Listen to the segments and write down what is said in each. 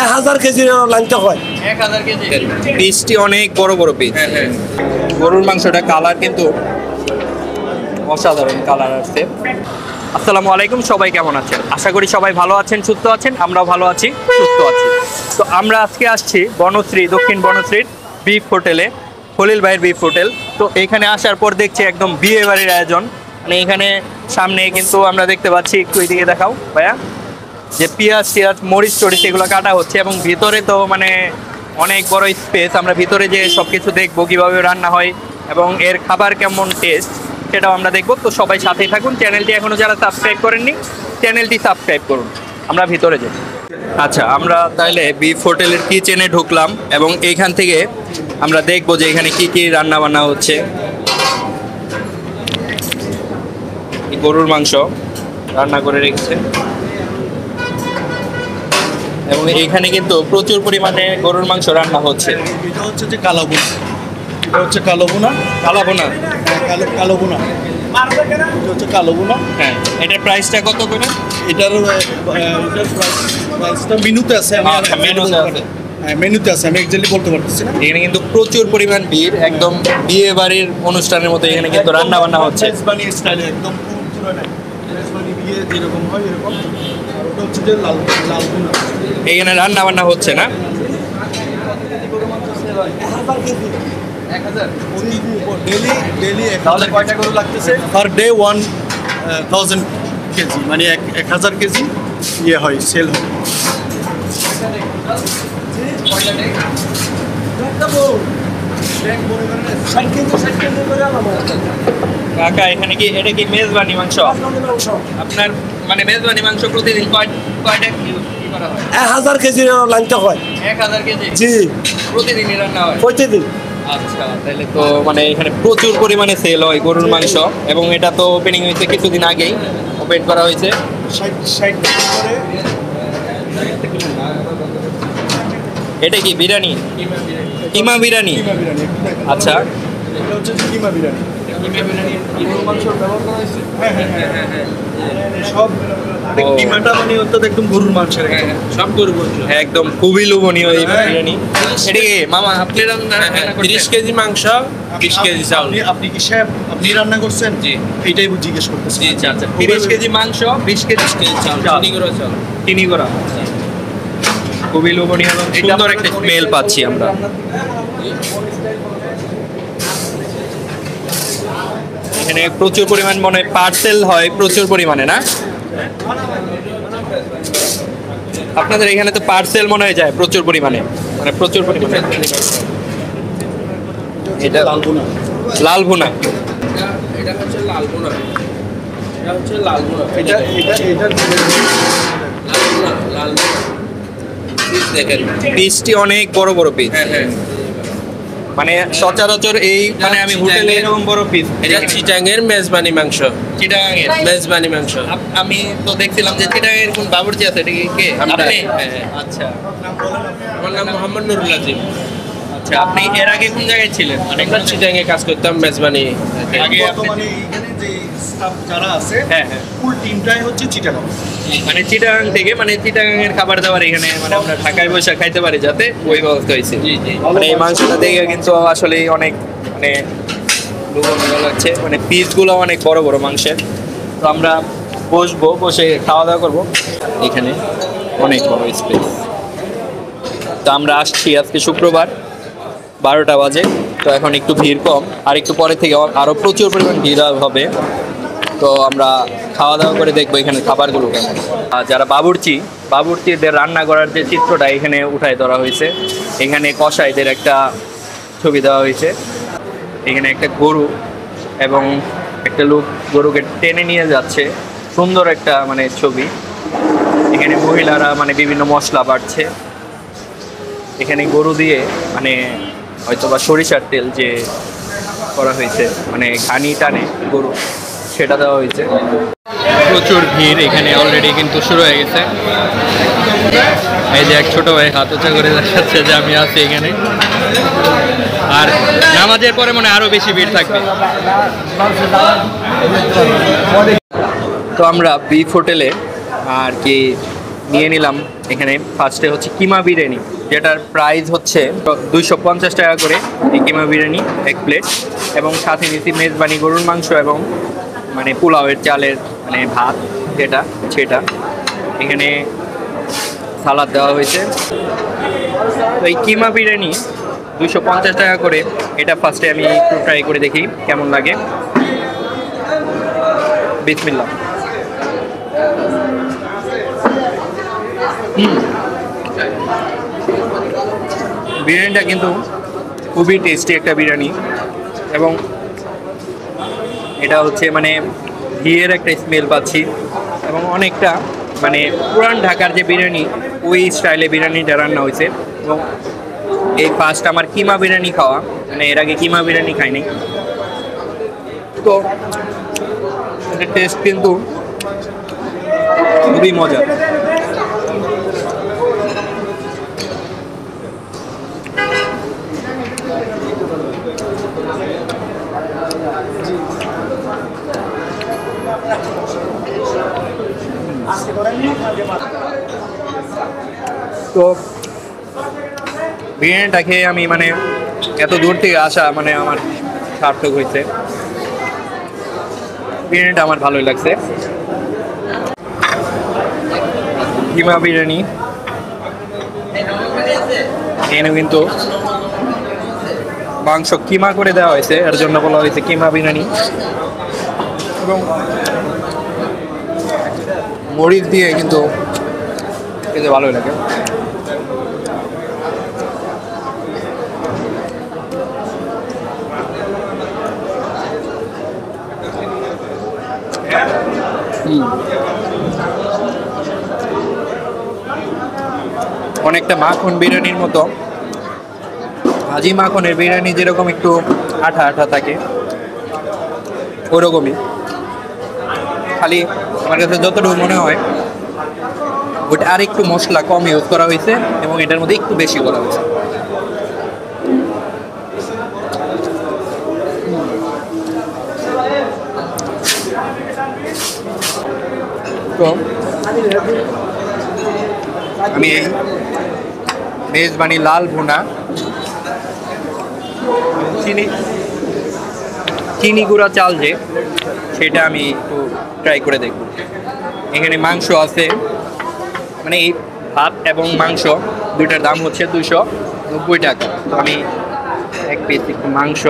1000 KG লাইনটা হয় 1000 KG পিসটি অনেক বড় বড় পিস। গরুর মাংসটা কালার কিন্তু অসাধারণ কালার আসছে। আসসালামু আলাইকুম, সবাই কেমন আছেন? আশা করি সবাই ভালো আছেন, সুস্থ আছেন। আমরাও ভালো আছি, সুস্থ আছি। তো আমরা আজকে আসছি বনশ্রী, দক্ষিণ বনশ্রীর বিফ হোটেলে, খলিল ভাইয়ের বিফ হোটেল। তো এখানে আসার পর দেখছি একদম বিয়ে বাড়ির আয়োজন। মানে এখানে সামনে কিন্তু আমরা দেখতে পাচ্ছি, একটু এদিকে দেখাও ভাইয়া, যে পেঁয়াজ টিয়াজ মরিচ টরিচ এগুলো কাটা হচ্ছে, এবং ভিতরে তো মানে অনেক বড় স্পেস। আমরা ভিতরে যে সব কিছু দেখবো, কীভাবে রান্না হয় এবং এর খাবার কেমন টেস্ট, সেটাও আমরা দেখবো। তো সবাই সাথেই থাকুন। চ্যানেলটি এখনও যারা সাবস্ক্রাইব করেননি, চ্যানেলটি সাবস্ক্রাইব করুন। আমরা ভিতরে যাই। আচ্ছা, আমরা তাহলে বিফ হোটেলের কিচেনে ঢুকলাম এবং এইখান থেকে আমরা দেখবো যে এখানে কি কি রান্না বান্না হচ্ছে। গরুর মাংস রান্না করে রেখেছে এবং এইখানে কিন্তু প্রচুর পরিমাণে গরুর মাংস রান্না হচ্ছে। এটা হচ্ছে যে কালাবুনা, এটা হচ্ছে কালোবুনা, কালাবোনা, কালোবুনা, এটা হচ্ছে কালোবুনা। হ্যাঁ, এটার প্রাইসটা কত করে? এটার প্রাইসটা মেনুতে আছে, মেনুতে আছে, আমি এক্স্যাক্টলি বলতে পারতেছি না। এখানে কিন্তু প্রচুর পরিমাণ ভিড়, একদম বিয়ে বাড়ির অনুষ্ঠানের মতো এখানে কিন্তু রান্না বান্না হচ্ছে। মেজবানি স্টাইলে একদম মেজবানি বিয়ে যেরকম হয় এরকম। আর ওটা হচ্ছে যে লালবুনা। এখানে রান্না বান্না হচ্ছে না? ডেলি তাহলে কয়টা গরু লাগতেছে? পার ডে 1000 কেজি, মানে 1000 কেজি ইয়ে হয়, সেল হয়। কাকা, এখানে কি এটা কি মেজবানি মাংস? আপনার মানে মেজবানি মাংস প্রতিদিন কয়টা কি করা হয়? 1000 কেজি লাইনটা হয় 1000 কেজি জি প্রতিদিনই রান্না হয়? প্রতিদিন। আচ্ছা, তাহলে তো মানে এখানে প্রচুর পরিমাণে সেল হয় গরুর মাংস, এবং এটা তো ওপেনিং হয়েছে কিছুদিন আগেই, ওপেন করা হয়েছে। 60 করে। এটা কি বিরিয়ানি? কিমা বিরিয়ানি। আচ্ছা, এটা হচ্ছে কিমা বিরিয়ানি। সব কিমাটা মানে অর্থাৎ একদম গরুর মাংসের, সব গরুর মাংস, একদম খুবই লোভনীয় এই বিরিয়ানি। এটা কি মামা আপনি রান্না 30 কেজি মাংস, 20 কেজি চাউল। আপনি কি শেফ? আপনি রান্না করছেন? জি। এইটাই জিজ্ঞেস করতেছি। জি, আচ্ছা। 30 কেজি মাংস, 20 কেজি চাউল, চিনি গুঁড়ো চাউল। চিনি করা, খুবই লোভনীয় এবং সুন্দর একটা স্মেল পাচ্ছি আমরা। এখানে প্রচুর পরিমাণ মনে হয় পার্সেল হয় প্রচুর পরিমাণে, না? আপনাদের এখানে তো পার্সেল মনে হয় যায় প্রচুর পরিমাণে, মানে প্রচুর পরিমাণে। এটা লালবুনা। লাল ভুনা। এটা হচ্ছে লালবুনা। এটা হচ্ছে লালবুনা। এটা লালবুনা। পিস দেখেন, পিসটি অনেক বড় বড় পিস। হ্যাঁ। মানে সচরাচর এই মানে আমি হোটেলে এরকম বড় পিস। এটা চিটাঙের মেজবানি মাংস। চিটাগাঙের মেজবানি মাংস। আমি তো দেখছিলাম যে চিটাগাঙের কোন বাবুর্চি আছে, এটা কি কে? আপনি? হ্যাঁ। আচ্ছা আমার নাম মোহাম্মদ নুরুল আজিম। আচ্ছা, আপনি এর আগে কোন জায়গায় ছিলেন? মানে আমরা চিটাঙে কাজ করতাম, মেজবানি। আগে বর্তমানে এখানে যে স্টাফ যারা আছে, হ্যাঁ, ফুল টিমটাই হচ্ছে চিটাগাং। মানে চিটাগাং থেকে, মানে চিটাগাঙের খাবার দাবার এখানে মানে আমরা ঢাকায় বসে খাইতে পারি যাতে, ওই ব্যবস্থা হয়েছে। মানে এই মাংসটা দেখে কিন্তু আসলে অনেক মানে লোভনীয় লাগছে, মানে পিসগুলো অনেক বড় বড় মাংসের। তো আমরা বসবো, বসে খাওয়া দাওয়া করবো। এখানে অনেক বড় স্পেস। তো আমরা আসছি আজকে শুক্রবার, 12টা বাজে। তো এখন একটু ভিড় কম, আর একটু পরে থেকে আরও প্রচুর পরিমাণ ভিড় হবে। তো আমরা খাওয়া দাওয়া করে দেখবো এখানে খাবারগুলো কেমন। আর যারা বাবুর্চিদের রান্না করার যে চিত্রটা এখানে উঠায় ধরা হয়েছে। এখানে কসাইদের একটা ছবি দেওয়া হয়েছে। এখানে একটা গরু এবং একটা লোক গরুকে টেনে নিয়ে যাচ্ছে, সুন্দর একটা মানে ছবি। এখানে মহিলারা মানে বিভিন্ন মশলা বাটছে। এখানে গরু দিয়ে মানে হয়তো বা সরিষার তেল যে করা হয়েছে, মানে ঘানি টানে গরু, সেটা দেওয়া হয়েছে। প্রচুর ভিড় এখানে অলরেডি কিন্তু শুরু হয়ে গেছে। এই যে এক ছোট ভাই হাত উঁচা করে দেখাচ্ছে যে আমি আছি এখানে। আর নামাজের পরে মনে আরো বেশি ভিড় থাকবে। তো আমরা বিফ হোটেলে আর কি নিয়ে নিলাম। এখানে ফার্স্টে হচ্ছে কিমা বিরিয়ানি, যেটার প্রাইস হচ্ছে 250 টাকা করে এই কিমা বিরিয়ানি এক প্লেট, এবং সাথে নিচ্ছি মেজবানি গরুর মাংস এবং মানে পোলাওয়ের চালের মানে ভাত যেটা সেটা। এখানে সালাদ দেওয়া হয়েছে। তো এই কিমা বিরিয়ানি 250 টাকা করে, এটা ফার্স্টে আমি একটু ট্রাই করে দেখি কেমন লাগে। বিসমিল্লাহ। বিরিয়ানিটা কিন্তু খুবই টেস্টি একটা বিরিয়ানি, এবং এটা হচ্ছে মানে ঘিয়ের একটা স্মেল পাচ্ছি, এবং অনেকটা মানে পুরান ঢাকার যে বিরিয়ানি ওই স্টাইলে বিরিয়ানিটা রান্না হয়েছে। এবং এই ফার্স্ট আমার কিমা বিরিয়ানি খাওয়া, মানে এর আগে কিমা বিরিয়ানি খাইনি। তো এটার টেস্ট কিন্তু খুবই মজা। তো বিরিয়ানিটা খেয়ে আমি মানে এত দূর থেকে আসা মানে আমার সার্থক হয়েছে। বিরিয়ানিটা আমার ভালোই লাগছে। কিমা বিরিয়ানি এখানে কিন্তু মাংস কিমা করে দেওয়া হয়েছে, এর জন্য বলা হয়েছে কিমা বিরিয়ানি। এবং মরিচ দিয়ে কিন্তু খেতে ভালোই লাগে। অনেকটা মাখন বিরিয়ানির মতো, হাজি মাখনের বিরিয়ানি যেরকম একটু আঠা আঠা থাকে ওরকমই, খালি আমার কাছে যতটুকু মনে হয় ওটা আর একটু মশলা কম ইউজ করা হয়েছে এবং এটার মধ্যে একটু বেশি করা হয়েছে। তো আমি এই মেজবানি লাল ভুনা চিনি গুঁড়া চাল যে সেটা আমি একটু ট্রাই করে দেখব। এখানে মাংস আছে, মানে এই ভাত এবং মাংস দুইটার দাম হচ্ছে 290 টাকা। আমি এক পিস একটু মাংস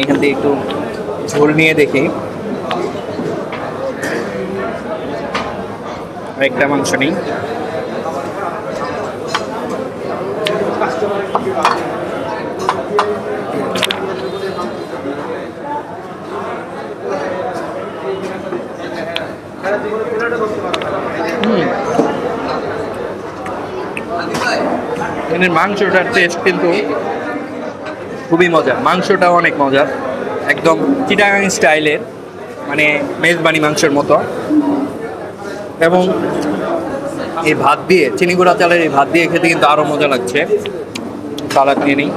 এখান থেকে একটু ঝোল নিয়ে দেখি। একটা মাংস নেই। মাংসটার টেস্ট কিন্তু খুবই মজা, মাংসটাও অনেক মজা, একদম চিটাগাং স্টাইলের, মানে মেজবানি মাংসের মতো। এবং এই ভাত দিয়ে চিনি গুঁড়া চালের এই ভাত দিয়ে খেতে কিন্তু আরো মজা লাগছে। সালাদ নিয়ে নিই।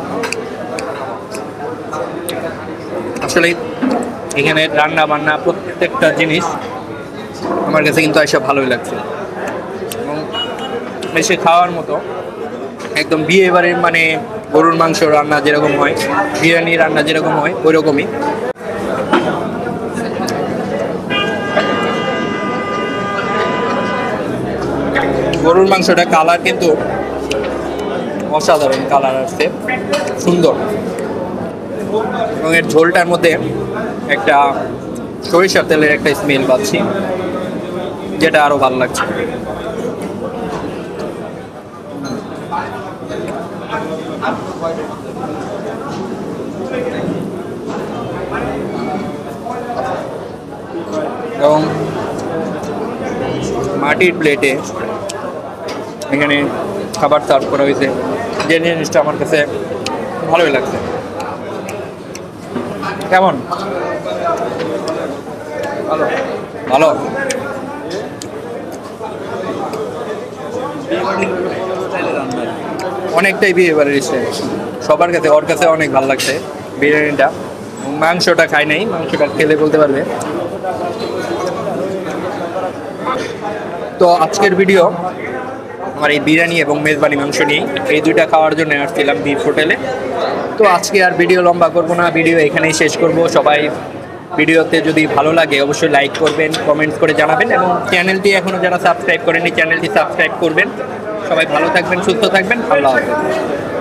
আসলে এখানে রান্না বান্না প্রত্যেকটা জিনিস আমার কাছে কিন্তু এসব ভালোই লাগছে, এবং এসে খাওয়ার মতো একদম বিয়ে বাড়ির মানে গরুর মাংস রান্না যেরকম হয়, বিরিয়ানি রান্না যেরকম হয় ওই রকমই। গরুর মাংসটা কালার কিন্তু অসাধারণ কালার আসছে, সুন্দর, এবং এর ঝোলটার মধ্যে একটা সরিষার তেলের একটা স্মেল পাচ্ছি, যেটা আরো ভালো লাগছে। এবং মাটির প্লেটে এখানে খাবার সার্ভ করা হয়েছে, যে জিনিসটা আমার কাছে ভালোই লাগছে। কেমন? ভালো ভালো। অনেকটাই বিয়ে বাড়ির স্টাইল, সবার কাছে, ওর কাছে অনেক ভালো লাগছে বিরিয়ানিটা। মাংসটা খাই নাই, মাংসটা খেলে বলতে পারবে। তো আজকের ভিডিও আমার এই বিরিয়ানি এবং মেজবানি মাংস নিয়ে এই দুইটা খাওয়ার জন্য আসছিলাম বিফ হোটেলে। তো আজকে আর ভিডিও লম্বা করব না, ভিডিও এখানেই শেষ করব। সবাই ভিডিওতে যদি ভালো লাগে অবশ্যই লাইক করবেন, কমেন্টস করে জানাবেন এবং চ্যানেলটি এখনও যারা সাবস্ক্রাইব করেনি চ্যানেলটি সাবস্ক্রাইব করবেন। সবাই ভালো থাকবেন, সুস্থ থাকবেন, আল্লাহ হাফেজ।